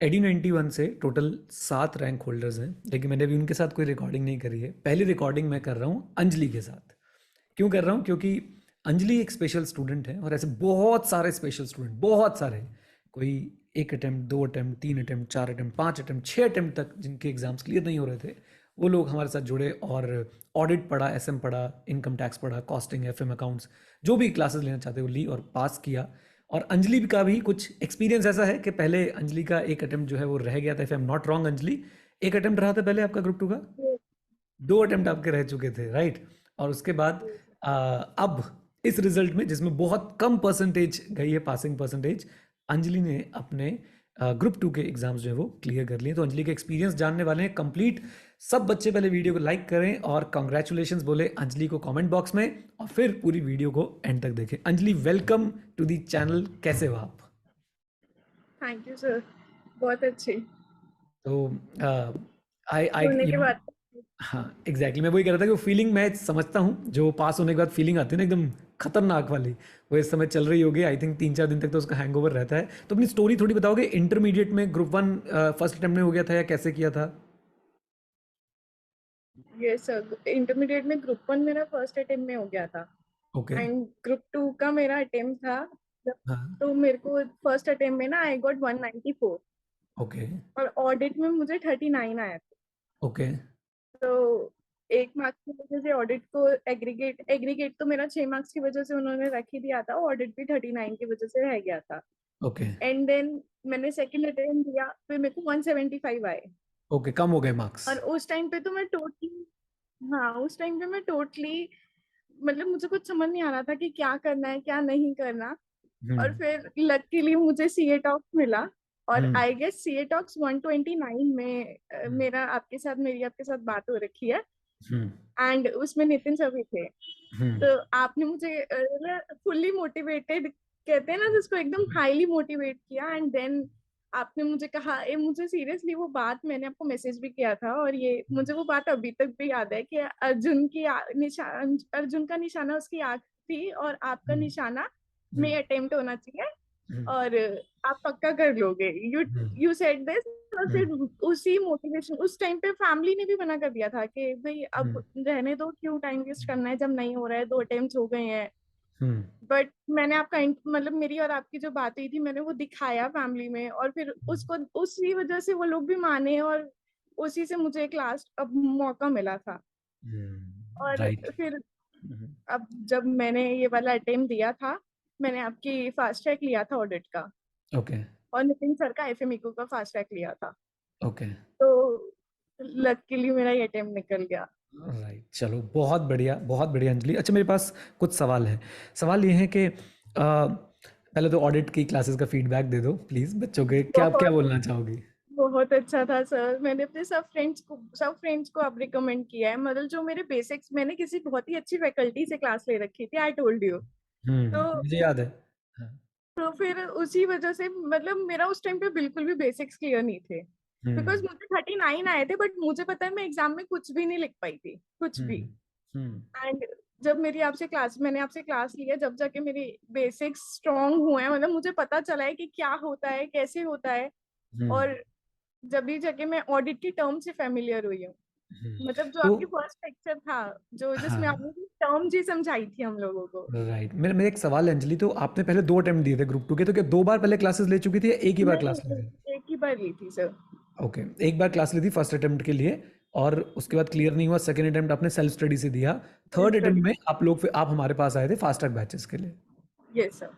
AD 91 से total 7 rank holders हैं, लेकिन मैंने अभी उनके साथ कोई रिकॉर्डिंग नहीं करी है। पहली रिकॉर्डिंग मैं कर रहा हूँ अंजलि के साथ। क्यों कर रहा हूँ? क्योंकि अंजलि एक स्पेशल स्टूडेंट है और ऐसे बहुत सारे स्पेशल स्टूडेंट, बहुत सारे, कोई 1 attempt, 2 attempt, 3 attempt, 4 attempt, 5 attempt, 6 attempt तक जिनके एग्जाम्स क्लियर नहीं हो रहे थे, वो लोग हमारे साथ जुड़े और ऑडिट पढ़ा, एसएम पढ़ा, इनकम टैक्स पढ़ा, कॉस्टिंग, एफएम अकाउंट्स, जो भी क्लासेस लेना चाहते वो ली और पास किया। और अंजलि का भी कुछ एक्सपीरियंस ऐसा है कि पहले अंजलि का 1 अटेम्प्ट जो है वो रह गया था, if I am not wrong Anjali, 1 attempt रहा था पहले आपका ग्रुप 2 का, Yes, 2 अटेम्प्ट आपके रह चुके थे, राइट? और उसके बाद yes, अब इस रिजल्ट में जिसमें बहुत कम परसेंटेज गई है, पासिंग परसेंटेज, अंजलि ने अपने ग्रुप 2 के एग्जाम्स जो है वो क्लियर कर लिए। तो अंजलि का एक्सपीरियंस जानने वाले हैं कंप्लीट। सब बच्चे पहले वीडियो को लाइक करें और कॉन्ग्रेचुलेशंस बोले अंजलि को कमेंट बॉक्स में, और फिर पूरी वीडियो को एंड तक देखें। Anjali, welcome to the channel. कैसे हो आप? Thank you sir. बहुत अच्छी तो आई आई सुनने यू के नो, बाद। हाँ एग्जैक्टली, मैं वही कह रहा था कि वो फीलिंग मैं समझता हूँ जो पास होने के बाद फीलिंग आती है ना एकदम खतरनाक वाली, वो इस समय चल रही होगी। आई थिंक 3-4 दिन तक तो उसका हैंगओवर रहता है। तो अपनी स्टोरी थोड़ी बताओगे, इंटरमीडिएट में ग्रुप 1 फर्स्ट अटेम्प्ट में हो गया था या कैसे किया था? ये सर, इंटरमीडिएट में ग्रुप 1 मेरा फर्स्ट अटेम्प्ट में हो गया था। ओके। एंड ग्रुप 2 का मेरा अटेम्प्ट था जब- हाँ। तो मेरे को फर्स्ट अटेम्प्ट में ना आई गॉट 194 ओके। और ऑडिट में मुझे 39 आया था। ओके। तो 1 मार्क्स की वजह से ऑडिट को एग्रीगेट एग्रीगेट तो मेरा 6 मार्क्स की वजह से उन्होंने रख ही दिया था, ऑडिट भी 39 की वजह से रह गया था। ओके। एंड देन मैंने सेकंड अटेम्प्ट दिया, फिर मेरे को 175 आए। ओके, कम हो गए मार्क्स। और उस टाइम पे तो मैं टोटली, हाँ उस टाइम पे मैं टोटली, मतलब मुझे कुछ समझ नहीं आ रहा था कि क्या करना है क्या नहीं करना। और हम्म। फिर लकीली मुझे सीए टॉक्स मिला। और हम्म। आई गेस सीए टॉक्स 129 में हम्म। मेरा मेरी आपके साथ बात हो रखी है। हम्म। एंड उसमें नितिन सर भी थे। हम्म। तो आपने मुझे फुल्ली मोटिवेटेड, कहते हैं ना जिसको, एकदम हाईली मोटिवेट किया। एंड देन आपने मुझे कहा, ये मुझे सीरियसली वो बात मैंने आपको मैसेज भी किया था, और ये मुझे वो बात अभी तक भी याद है कि अर्जुन का निशाना उसकी आंख थी और आपका हम्म। निशाना में हम्म। अटेम्प्ट होना चाहिए। हम्म। और आप पक्का कर लोगे, you hmm. You said this. और फिर हम्म। उसी मोटिवेशन, उस टाइम पे फैमिली ने भी मना कर दिया था कि भाई अब हम्म। रहने दो, क्यों टाइम वेस्ट करना है जब नहीं हो रहा है, 2 अटेम्प्ट हो गए हैं। हम्म। बट मैंने आपका मतलब मेरी और आपकी जो बात हुई थी, मैंने वो दिखाया फैमिली में, और फिर उसको उसी वजह से वो लोग भी माने, और उसी से मुझे एक लास्ट अब मौका मिला था। और राइट। फिर अब जब मैंने ये वाला अटेम्प्ट दिया था, मैंने आपकी फास्ट ट्रैक लिया था ऑडिट का, ओके। और नितिन सर का एफएमईक्यू का फास्ट ट्रैक लिया था। ओके। तो लकीली मेरा ये अटेम्प्ट निकल गया। राइट, चलो बहुत बढ़िया, बहुत बढ़िया अंजलि। अच्छा, मेरे पास कुछ सवाल है। सवाल ये है कि पहले तो ऑडिट की क्लासेस का फीडबैक दे दो प्लीज़, बच्चों के क्या क्या बहुत बोलना चाहोगी? बहुत अच्छा था सर। मैंने अपने सब फ्रेंड्स को अब रिकमेंड किया है, मतलब जो मेरे बेसिक्स, मैंने किसी बहुत ही अच्छी फैकल्टी से क्लास ले रखी थी, आई टोल्ड यू। तो मुझे याद है। हाँ। तो फिर उसी वजह से, मतलब मेरा उस टाइम पे बिल्कुल भी बेसिक्स क्लियर नहीं थे। बिकॉज हम्म। मुझे 39 आए थे, बट मुझे पता है मैं एग्जाम में कुछ भी नहीं लिख पाई थी, कुछ भी। हम्म। हम्म। एंड जब मैंने आपसे क्लास ली है, जब जाके मेरी बेसिक्स स्ट्रांग हुए हैं, मतलब मुझे पता चला है कि क्या होता है, कैसे होता है। हम्म। और जब भी जाके मैं ऑडिट की टर्म से फेमिलियर हुई हूँ, मतलब जो तो आपकी फर्स्ट लेक्चर था, जो जिसमें हाँ, आपने टर्म जी समझाई थी हम लोगों को। राइट। मेरा मेरा एक सवाल है अंजलि, तो आपने पहले 2 अटेम्प्ट दिए थे ग्रुप 2 के, तो क्या 2 बार पहले क्लासेस ले चुकी थी या एक ही बार नहीं, क्लास ली थी? एक ही बार ली थी सर। ओके, एक बार क्लास ली थी फर्स्ट अटेम्प्ट के लिए, और उसके बाद क्लियर नहीं हुआ, सेकंड अटेम्प्ट आपने सेल्फ स्टडी से दिया, थर्ड स्टडी। अटेम्प्ट में आप हमारे पास आए थे फास्ट ट्रैक बैचेस के लिए। Yes sir.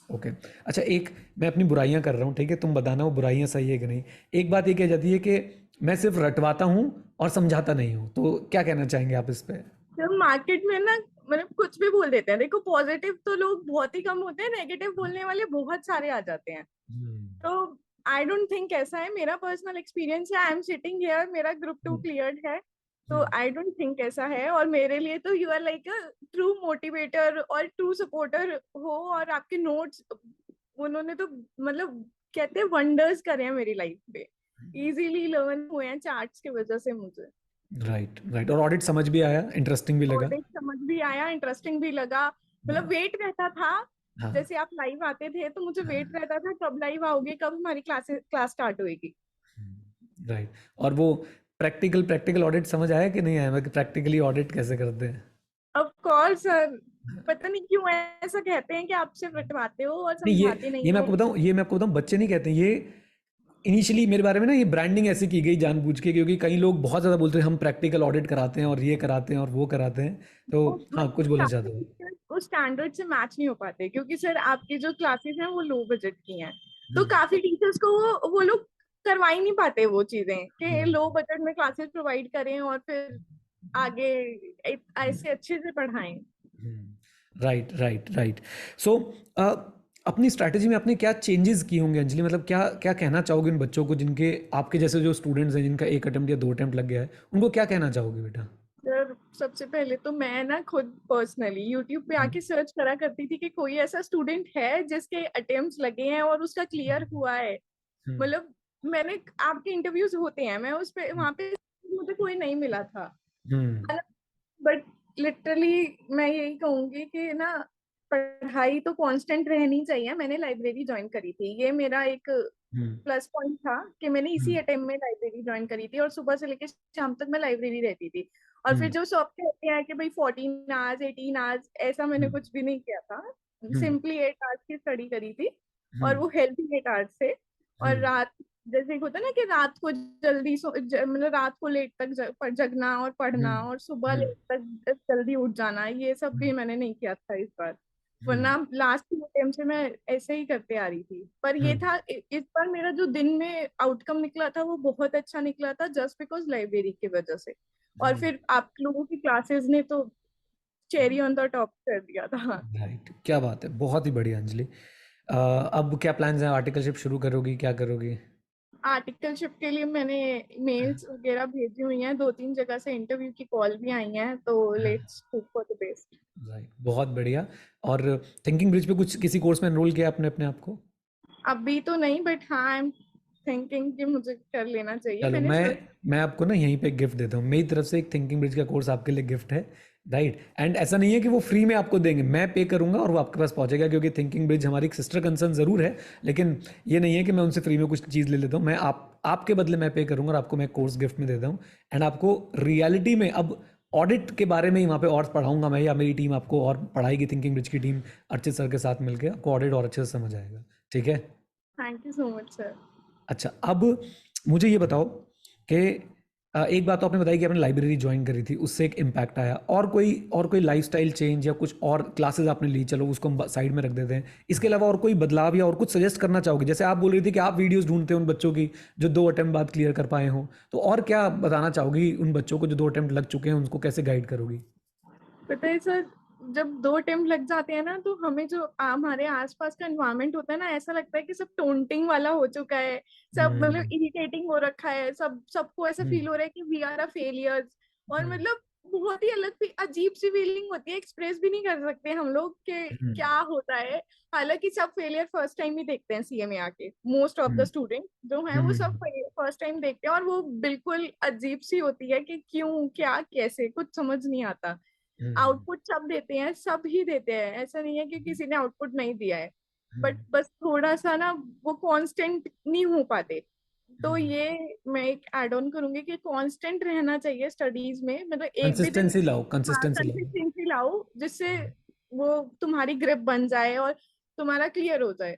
ओके। अच्छा, एक, मैं अपनी बुराइयां कर रहा हूँ, ठीक है, तुम बताना वो बुराइयां सही है कि नहीं। एक बात ये कही जाती है कि मैं सिर्फ रटवाता हूँ और समझाता नहीं हूँ, तो क्या कहना चाहेंगे आप इस पे? तो मार्केट में ना, मतलब कुछ भी बोल देते हैं। देखो, पॉजिटिव तो लोग बहुत ही कम होते हैं, नेगेटिव बोलने वाले बहुत सारे आ जाते हैं। हम्म। तो आई डोंट थिंक ऐसा है, मेरा पर्सनल एक्सपीरियंस है, आई एम सिटिंग हियर, मेरा ग्रुप 2 हम्म। क्लियर्ड है। तो हम्म। आई डोंट थिंक ऐसा है, और मेरे लिए तो you are like a true motivator और ट्रू सपोर्टर हो। और आपके नोट्स, उन्होंने तो, मतलब कहते हैं वंडर्स करे हैं मेरी लाइफ पे। इजीली लर्न हुए हैं चार्ट्स की वजह से मुझे। Right, right. और ऑडिट समझ भी आया, इंटरेस्टिंग भी लगा? ऑडिट समझ भी आया, इंटरेस्टिंग भी लगा। मतलब वेट रहता था हाँ। जैसे आप लाइव आते थे तो मुझे वेट रहता था कब लाइव आओगे, कब हमारी क्लास स्टार्ट होएगी। राइट। और वो प्रैक्टिकल प्रैक्टिकल ऑडिट समझ आया कि नहीं आया, मैं प्रैक्टिकली ऑडिट कैसे करते हैं? ऑफ कोर्स सर, पता नहीं क्यों ऐसा कहते हैं कि आप सिर्फ रटवाते हो और नहीं, समझाते ये नहीं मैं हो। आपको बताऊं, ये मैं आपको बताऊं, बच्चे नहीं कहते ये। इनिशियली मेरे बारे में ना ये ब्रांडिंग ऐसी की गई जानबूझ के, क्योंकि कई लोग बहुत ज़्यादा बोलते हैं हम प्रैक्टिकल ऑडिट कराते हैं और ये कराते हैं और वो कराते हैं। तो हाँ, कुछ बोलना चाहते हो? उस स्टैंडर्ड से मैच नहीं हो पाते, क्योंकि सर आपकी जो क्लासेस हैं वो लो बजट की हैं। तो हम्म। काफी टीचर्स को वो लोग करवा ही नहीं पाते वो चीजें कि हम्म। लो बजट में क्लासेस प्रोवाइड करें और फिर आगे ऐसे अच्छे से पढ़ाएं। Right, right, right. सो अपनी स्ट्रैटेजी में आपने क्या चेंजेस किए होंगे अंजलि? मतलब क्या क्या कहना चाहोगे उन बच्चों को जिनके आपके जैसे जो स्टूडेंट्स हैं, जिनका एक अटेम्प्ट या दो अटेम्प्ट लग गया है, उनको क्या कहना चाहोगे बेटा? सर सबसे पहले तो मैं ना खुद पर्सनली यूट्यूब पे हम्म। आके सर्च करा करती थी कि कोई ऐसा स्टूडेंट है जिसके अटेम्प्ट्स लगे हैं और उसका क्लियर हुआ है। हम्म। मतलब मैंने, आपके इंटरव्यूज होते हैं, मैं उस पे वहां पे मुझे कोई नहीं मिला था। हम्म। बट लिटरली मैं यही कहूंगी कि ना, पढ़ाई तो कांस्टेंट रहनी चाहिए। मैंने लाइब्रेरी ज्वाइन करी थी, ये मेरा एक हम्म। प्लस पॉइंट था कि मैंने इसी हम्म। अटेम्प्ट में लाइब्रेरी ज्वाइन करी थी और सुबह से लेकर शाम तक मैं लाइब्रेरी रहती थी। और फिर हम्म। जो सब कहते हैं कि भाई 14 आवर्स 18 आवर्स, ऐसा मैंने हम्म। कुछ भी नहीं किया था। हम्म। सिंपली 8 आवर्स की स्टडी करी थी, और हम्म। वो हेल्थी 8 आवर्स से। और हम्म। रात, जैसे एक होता है ना कि रात को जल्दी मतलब रात को लेट तक जगना और पढ़ना, हम्म। और सुबह हम्म। लेट तक जल्दी उठ जाना, ये सब भी हम्म। मैंने नहीं किया था इस बार। हम्म। वरना लास्ट के टाइम से मैं ऐसे ही करते आ रही थी। पर ये हम्म। था इस बार मेरा जो दिन में आउटकम निकला था वो बहुत अच्छा निकला था, जस्ट बिकॉज लाइब्रेरी की वजह से। और हम्म। फिर आप लोगों की क्लासेस ने तो चेरी ऑन द टॉप कर दिया था। राइट, क्या बात है, बहुत ही बढ़िया अंजलि। अब क्या प्लान्स हैं? आर्टिकलशिप शुरू करोगी, क्या करोगी? आर्टिकलशिप के लिए मैंने मेल्स वगैरह भेजी हुई हैं, 2-3 जगह से इंटरव्यू की कॉल भी आई हैं, तो let's hope for the best. Right, बहुत बढ़िया। और थिंकिंग ब्रिज पे कुछ किसी कोर्स में एनरोल किया आपने अपने आप को? अभी तो नहीं, बट हाँ आई एम थिंकिंग कि मुझे कर लेना चाहिए। चलो, मैंने सर्च। मैं आपको ना यहीं पे एक गिफ्ट देता हूँ, मेरी तरफ से एक थिंकिंग ब्रिज का कोर्स आपके लिए गिफ्ट है। राइट, एंड ऐसा नहीं है कि वो फ्री में आपको देंगे, मैं पे करूंगा और वो आपके पास पहुंचेगा, क्योंकि थिंकिंग ब्रिज हमारी एक सिस्टर कंसर्न ज़रूर है। लेकिन ये नहीं है कि मैं उनसे फ्री में कुछ चीज़ ले लेता हूँ, मैं आपके बदले मैं पे करूंगा और आपको मैं कोर्स गिफ्ट में देता हूँ। एंड आपको रियलिटी में अब ऑडिट के बारे में ही वहाँ पे और पढ़ाऊंगा मैं, या मेरी टीम आपको और पढ़ाएगी, थिंकिंग ब्रिज की टीम अर्चित सर के साथ मिलकर आपको ऑडिट और अच्छे से समझ आएगा। ठीक है? Thank you so much sir. अच्छा, अब मुझे ये बताओ कि एक बात तो आपने बताई कि आपने लाइब्रेरी ज्वाइन करी थी, उससे एक इम्पैक्ट आया, और कोई लाइफस्टाइल चेंज या कुछ और क्लासेस आपने ली, चलो उसको हम साइड में रख देते हैं, इसके अलावा और कोई बदलाव या और कुछ सजेस्ट करना चाहोगे? जैसे आप बोल रही थी कि आप वीडियोस ढूंढते हो उन बच्चों की जो 2 अटेम्प्ट बाद क्लियर कर पाए हों, तो और क्या बताना चाहोगी उन बच्चों को जो 2 अटेम्प्ट लग चुके हैं, उनको कैसे गाइड करोगी? पता है सर, जब 2 अटेम्प्ट लग जाते हैं ना, तो हमें जो हमारे आसपास का एनवायरनमेंट होता है ना, ऐसा लगता है कि सब टोंटिंग वाला हो चुका है। सब मतलब हम्म। इरिटेटिंग हो रखा है, सबको ऐसा हम्म। फील हो रहा है कि वी आर अ फेलियर्स। और हम्म। मतलब बहुत ही अजीब सी फीलिंग होती है, एक्सप्रेस भी नहीं कर सकते हम लोग कि हम्म। क्या होता है। हालांकि सब फेलियर फर्स्ट टाइम ही देखते हैं सीए में आके, most of the hmm. Student जो हैं वो सब हम्म। फर्स्ट टाइम देखते हैं, और वो बिल्कुल अजीब सी होती है कि क्यों, क्या, कैसे, कुछ समझ नहीं आता। हम्म। आउटपुट सब देते हैं, सब ही देते हैं, ऐसा नहीं है कि किसी ने आउटपुट नहीं दिया है। बट हम्म। बस थोड़ा सा ना, वो कांस्टेंट नहीं हो पाते। तो हम्म। ये मैं एक ऐड ऑन करूंगी कि कांस्टेंट रहना चाहिए स्टडीज में, मतलब एक भी दिन। कंसिस्टेंसी लाओ, हाँ, कंसिस्टेंसी लाओ। कंसिस्टेंसी लाओ, जिससे वो तुम्हारी ग्रिप बन जाए और तुम्हारा क्लियर हो जाए।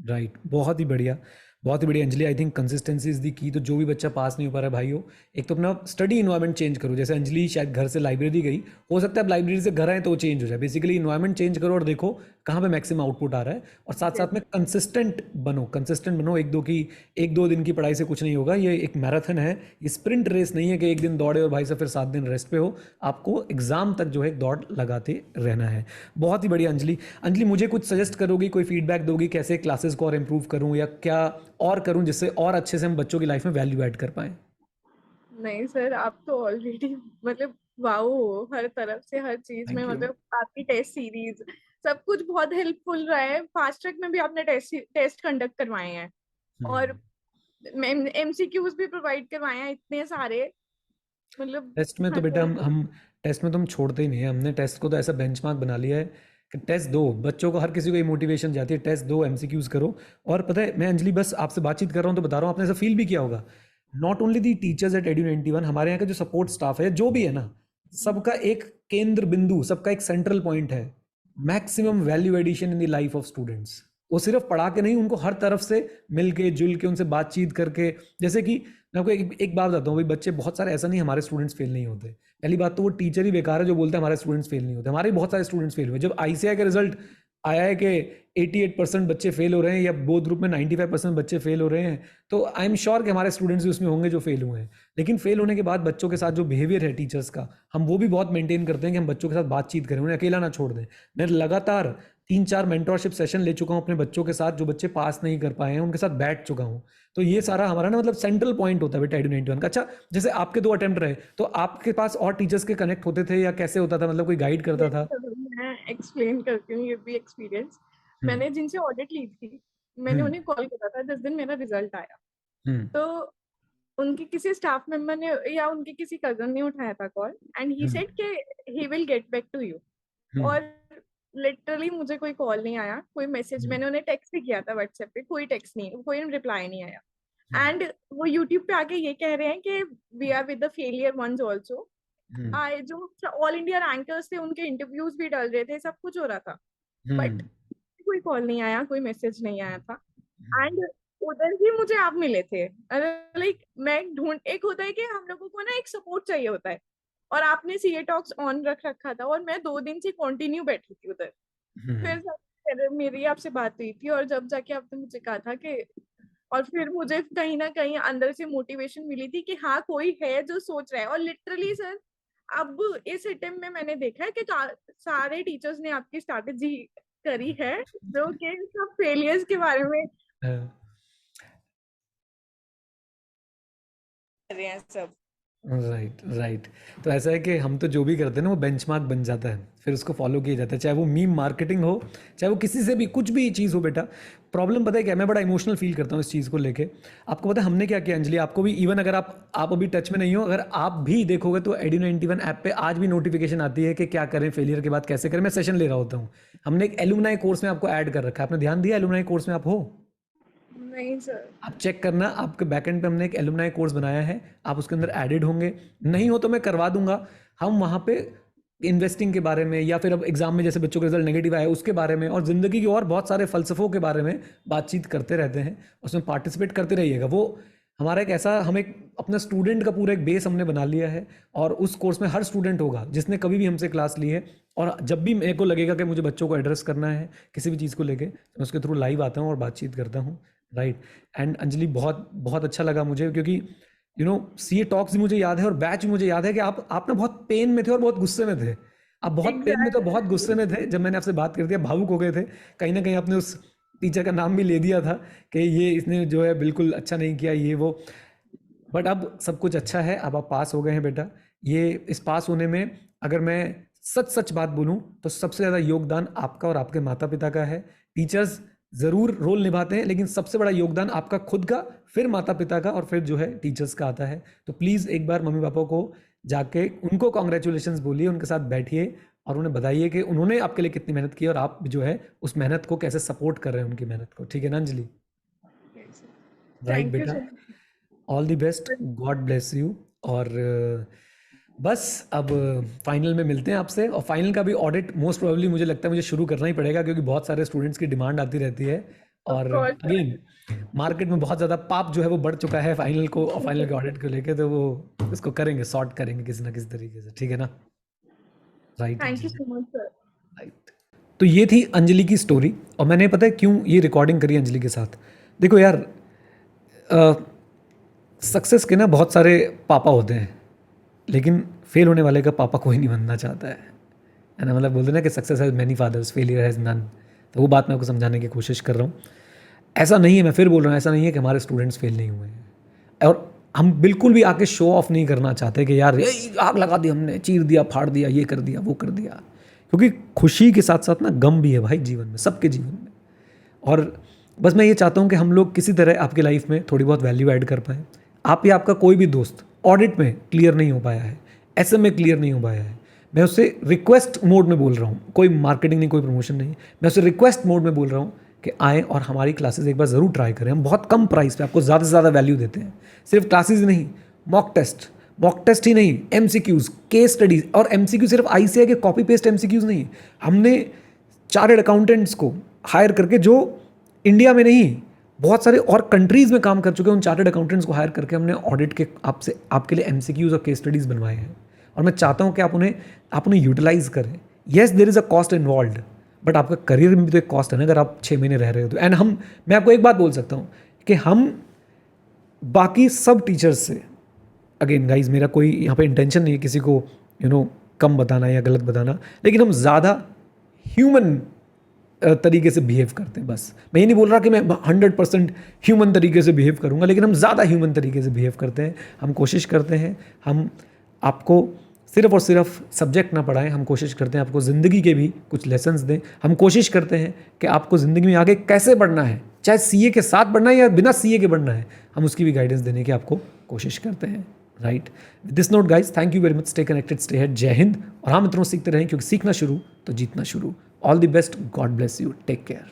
राइट, बहुत ही बढ़िया Anjali. I think consistency is the key. तो जो भी बच्चा पास नहीं हो पा रहा है भाइयों, एक तो अपना स्टडी इन्वायरमेंट चेंज करो। जैसे अंजलि शायद घर से लाइब्रेरी गई, हो सकता है आप लाइब्रेरी से घर आए तो वो चेंज हो जाए। बेसिकली इन्वायरमेंट चेंज करो और देखो कहाँ पे मैक्सिमम आउटपुट आ रहा है, और साथ साथ में कंसिस्टेंट बनो। एक दो दिन की पढ़ाई से कुछ नहीं होगा, ये एक मैराथन है, ये स्प्रिंट रेस नहीं है कि एक दिन दौड़े और भाई साहब फिर 7 दिन रेस्ट पे हो। आपको एग्जाम तक जो है दौड़ लगाते रहना है। बहुत ही बढ़िया अंजलि। अंजलि, मुझे कुछ सजेस्ट करोगी, कोई फीडबैक दोगी कैसे क्लासेस को और इम्प्रूव करूं, या क्या और करूं जिससे और अच्छे से हम बच्चों की लाइफ में वैल्यू ऐड कर पाएं? नहीं सर, आप तो ऑलरेडी मतलब वाओ हो हर तरफ से, हर चीज में। Thank you. मतलब आपकी टेस्ट सीरीज सब कुछ बहुत हेल्पफुल रहा है। फास्ट ट्रैक में भी आपने टेस्ट कंडक्ट करवाए हैं, और एमसीक्यूज भी प्रोवाइड करवाए हैं इतने सारे। मतलब टेस्ट में तो हद बेटा है। हम टेस्ट में तो हम छोड़ते ही नहीं है। हमने टेस्ट को तो ऐसा बेंचमार्क बना लिया है कि टेस्ट दो, बच्चों को हर किसी को ये मोटिवेशन जाती है, टेस्ट दो, एमसीक्यूज करो। और पता है मैं अंजलि बस आपसे बातचीत कर रहा हूँ तो बता रहा हूँ, आपने ऐसा फील भी किया होगा, not only the teachers at Edu91, हमारे यहाँ का जो सपोर्ट स्टाफ है जो भी है ना, सबका एक केंद्र बिंदु, सबका एक सेंट्रल पॉइंट है, maximum value addition in the life of students. वो सिर्फ पढ़ा के नहीं, उनको हर तरफ से मिल के जुल के उनसे बातचीत करके, जैसे कि मैं आपको एक बात बताता हूँ भाई, बच्चे बहुत सारे, ऐसा नहीं हमारे स्टूडेंट्स फेल नहीं होते। पहली बात तो वो टीचर ही बेकार है जो बोलते हैं हमारे स्टूडेंट्स फेल नहीं होते, हमारे भी बहुत सारे स्टूडेंट्स फेल हुए। जब ICI का रिजल्ट आया है कि 88% बच्चे फेल हो रहे हैं या बोथ ग्रुप में 95% बच्चे फेल हो रहे हैं, तो आई एम श्योर कि हमारे स्टूडेंट्स भी उसमें होंगे जो फेल हुए हैं। लेकिन फेल होने के बाद बच्चों के साथ जो बिहेवियर है टीचर्स का, हम वो भी बहुत मेंटेन करते हैं कि हम बच्चों के साथ बातचीत करें, उन्हें अकेला ना छोड़ दें। मैं लगातार 3-4 मेंटरशिप सेशन ले चुका हूँ अपने बच्चों के साथ, जो बच्चे पास नहीं कर पाए हैं उनके साथ बैठ चुका हूँ। तो ये सारा हमारा ना मतलब सेंट्रल पॉइंट होता है बेटा Edu91 का। अच्छा, जैसे आपके 2 अटेम्प्ट रहे, तो आपके पास और टीचर्स के कनेक्ट होते थे या कैसे होता था, मतलब कोई गाइड करता था? मैं एक्सप्लेन करती हूँ ये भी एक्सपीरियंस। हम्म मैंने जिनसे ऑडिट ली थी, मैंने हम्म उन्हें कॉल करा था जिस दिन मेरा रिजल्ट आया। हम्म तो उनके किसी स्टाफ मेंबर ने या उनके किसी कजन ने उठाया था call, and he hmm said कि he will get back to you. हम्म और लिटरली मुझे कोई कॉल नहीं आया, कोई मैसेज, मैंने उन्हें टेक्स्ट भी किया था व्हाट्सएप पे, कोई टेक्स्ट नहीं, कोई रिप्लाई नहीं आया। एंड वो यूट्यूब पे आके ये कह रहे हैं कि we are with the failure once also. हम्म आए जो ऑल इंडिया रैंकर्स थे उनके इंटरव्यूज भी डल रहे थे, सब कुछ हो रहा था, बट हम्म कोई कॉल नहीं आया, कोई मैसेज नहीं आया था। एंड उधर ही मुझे आप मिले थे। लाइक मैं ढूंढ, एक होता है कि हम लोगों को ना एक सपोर्ट चाहिए होता है, और आपने सीए टॉक्स ऑन रख रखा था और मैं 2 दिन से कंटिन्यू बैठी थी उधर। हम्म फिर मेरी आपसे बात हुई थी और जब जाके आपने मुझे कहा था कि, और फिर मुझे कहीं ना कहीं अंदर से मोटिवेशन मिली थी कि हाँ कोई है जो सोच रहा है। और लिटरली सर, अब इस अटेम्प्ट में मैंने देखा है कि सारे टीचर्स ने आपकी स्ट्रैटेजी करी है, जो कि सब फेलियर्स के बारे में हाँ। कर रहे हैं सब। Right right. तो ऐसा है कि हम तो जो भी करते हैं ना वो बेंचमार्क बन जाता है, फिर उसको फॉलो किया जाता है, चाहे वो मीम मार्केटिंग हो, चाहे वो किसी से भी कुछ भी चीज़ हो बेटा। प्रॉब्लम पता है क्या, मैं बड़ा इमोशनल फील करता हूँ इस चीज़ को लेके। आपको पता है हमने क्या किया अंजलि, आपको भी, इवन अगर आप अभी टच में नहीं हो, अगर आप भी देखोगे तो Edu91 ऐप पे आज भी नोटिफिकेशन आती है कि क्या करें फेलियर के बाद, कैसे करें। मैं सेशन ले रहा होता हूँ, हमने एक एलुमनाई कोर्स में आपको ऐड कर रखा है, आपने ध्यान दिया एलुमनाई कोर्स में आप हो? नहीं सर। आप चेक करना, आपके बैकएंड पे हमने एक एलुमनाई कोर्स बनाया है, आप उसके अंदर एडेड होंगे। नहीं हो तो मैं करवा दूंगा। हम वहाँ पे इन्वेस्टिंग के बारे में, या फिर अब एग्जाम में जैसे बच्चों का रिजल्ट नेगेटिव आया उसके बारे में, और ज़िंदगी के और बहुत सारे फ़लसफ़ों के बारे में बातचीत करते रहते हैं। उसमें पार्टिसिपेट करते रहिएगा। वो हमारा एक ऐसा, हम एक अपना स्टूडेंट का पूरा एक बेस हमने बना लिया है, और उस कोर्स में हर स्टूडेंट होगा जिसने कभी भी हमसे क्लास ली है। और जब भी मेरे को लगेगा कि मुझे बच्चों को एड्रेस करना है किसी भी चीज़ को लेके, मैं उसके थ्रू लाइव आता हूँ और बातचीत करता हूँ। राइट। एंड अंजलि बहुत बहुत अच्छा लगा मुझे, क्योंकि सीए टॉक्स भी मुझे याद है और बैच भी मुझे याद है कि आप ना बहुत पेन में थे और बहुत गुस्से में थे। आप बहुत पेन में थे, बहुत गुस्से में थे। जब मैंने आपसे बात कर दिया भावुक हो गए थे, कहीं ना कहीं आपने उस टीचर का नाम भी ले दिया था कि ये इसने जो है बिल्कुल अच्छा नहीं किया ये वो। बट अब सब कुछ अच्छा है, अब आप पास हो गए हैं बेटा। ये इस पास होने में अगर मैं सच सच बात बोलूं तो सबसे ज़्यादा योगदान आपका और आपके माता पिता का है। टीचर्स ज़रूर रोल निभाते हैं, लेकिन सबसे बड़ा योगदान आपका खुद का, फिर माता पिता का, और फिर जो है टीचर्स का आता है। तो प्लीज़ एक बार मम्मी पापा को जाके उनको कॉन्ग्रेचुलेशंस बोलिए, उनके साथ बैठिए और उन्हें बताइए कि उन्होंने आपके लिए कितनी मेहनत की और आप जो है उस मेहनत को कैसे सपोर्ट कर रहे हैं, उनकी मेहनत को। ठीक है ना अंजलि? राइट थैंक यू बेटा, so all the best, God bless you. और बस अब फाइनल में मिलते हैं आपसे। और फाइनल का भी ऑडिट मोस्ट प्रोबेबली मुझे लगता है मुझे शुरू करना ही पड़ेगा, क्योंकि बहुत सारे स्टूडेंट्स की डिमांड आती रहती है। और मच। अगेन मार्केट में बहुत ज़्यादा पाप जो है वो बढ़ चुका है फाइनल को और फाइनल के ऑडिट को लेके, तो वो इसको करेंगे, सॉर्ट करेंगे किसी ना किसी तरीके से। ठीक है ना? राइट थैंक यू जी, सो मच सर। राइट। तो ये थी अंजलि की स्टोरी। और मैंने पता है क्यों ये रिकॉर्डिंग करी अंजलि के साथ। देखो यार, सक्सेस के ना बहुत सारे पापा होते हैं, लेकिन फेल होने वाले का पापा कोई नहीं बनना चाहता है ना। मतलब बोलते हैं ना कि success has many fathers, failure has none. तो वो बात मैं आपको समझाने की कोशिश कर रहा हूँ। ऐसा नहीं है, मैं फिर बोल रहा हूँ, ऐसा नहीं है कि हमारे स्टूडेंट्स फेल नहीं हुए हैं। और हम बिल्कुल भी आके शो ऑफ नहीं करना चाहते कि यार ये आग लगा दी हमने, चीर दिया, फाड़ दिया, ये कर दिया, वो कर दिया। क्योंकि खुशी के साथ साथ ना गम भी है भाई जीवन में, सबके जीवन में। और बस मैं ये चाहता हूँ कि हम लोग किसी तरह आपके लाइफ में थोड़ी बहुत वैल्यू ऐड कर पाए। आप या आपका कोई भी दोस्त ऑडिट में क्लियर नहीं हो पाया है, एसएम में क्लियर नहीं हो पाया है, मैं उससे रिक्वेस्ट मोड में बोल रहा हूँ, कोई मार्केटिंग नहीं, कोई प्रमोशन नहीं, मैं उससे रिक्वेस्ट मोड में बोल रहा हूँ कि आएँ और हमारी क्लासेस एक बार ज़रूर ट्राई करें। हम बहुत कम प्राइस पे आपको ज़्यादा से ज़्यादा वैल्यू देते हैं। सिर्फ क्लासेस ही नहीं, मॉक टेस्ट ही नहीं, MCQs, केस स्टडीज़। और MCQ सिर्फ ICAI के कॉपी पेस्ट MCQs नहीं, हमने चार्टर्ड अकाउंटेंट्स को हायर करके, जो इंडिया में नहीं बहुत सारे और कंट्रीज़ में काम कर चुके हैं, उन चार्टर्ड अकाउंटेंट्स को हायर करके हमने ऑडिट के आपके लिए MCQs और केस स्टडीज़ बनवाए हैं। और मैं चाहता हूँ कि आप उन्हें यूटिलाइज करें। Yes, there is a cost involve, but आपका करियर में भी तो एक कॉस्ट है ना, अगर आप 6 महीने रह रहे हो तो। एंड मैं आपको एक बात बोल सकता हूँ कि हम बाकी सब टीचर्स से, अगेन गाइज मेरा कोई यहाँ पे इंटेंशन नहीं है किसी को कम बताना या गलत बताना, लेकिन हम ज़्यादा ह्यूमन तरीके से बिहेव करते हैं। बस मैं ये नहीं बोल रहा कि मैं 100% ह्यूमन तरीके से बिहेव करूँगा, लेकिन हम ज़्यादा ह्यूमन तरीके से बिहेव करते हैं। हम कोशिश करते हैं हम आपको सिर्फ और सिर्फ सब्जेक्ट ना पढ़ाएं, हम कोशिश करते हैं आपको ज़िंदगी के भी कुछ लेसन्स दें। हम कोशिश करते हैं कि आपको ज़िंदगी में आगे कैसे बढ़ना है, चाहे CA के साथ बढ़ना है या बिना CA के बढ़ना है, हम उसकी भी गाइडेंस देने की आपको कोशिश करते हैं। Right, this note guys, thank you very much, stay connected, stay head, जय हिंद। और हाँ मित्रों, सीखते रहें, क्योंकि सीखना शुरू तो जीतना शुरू। All the best, God bless you, take care.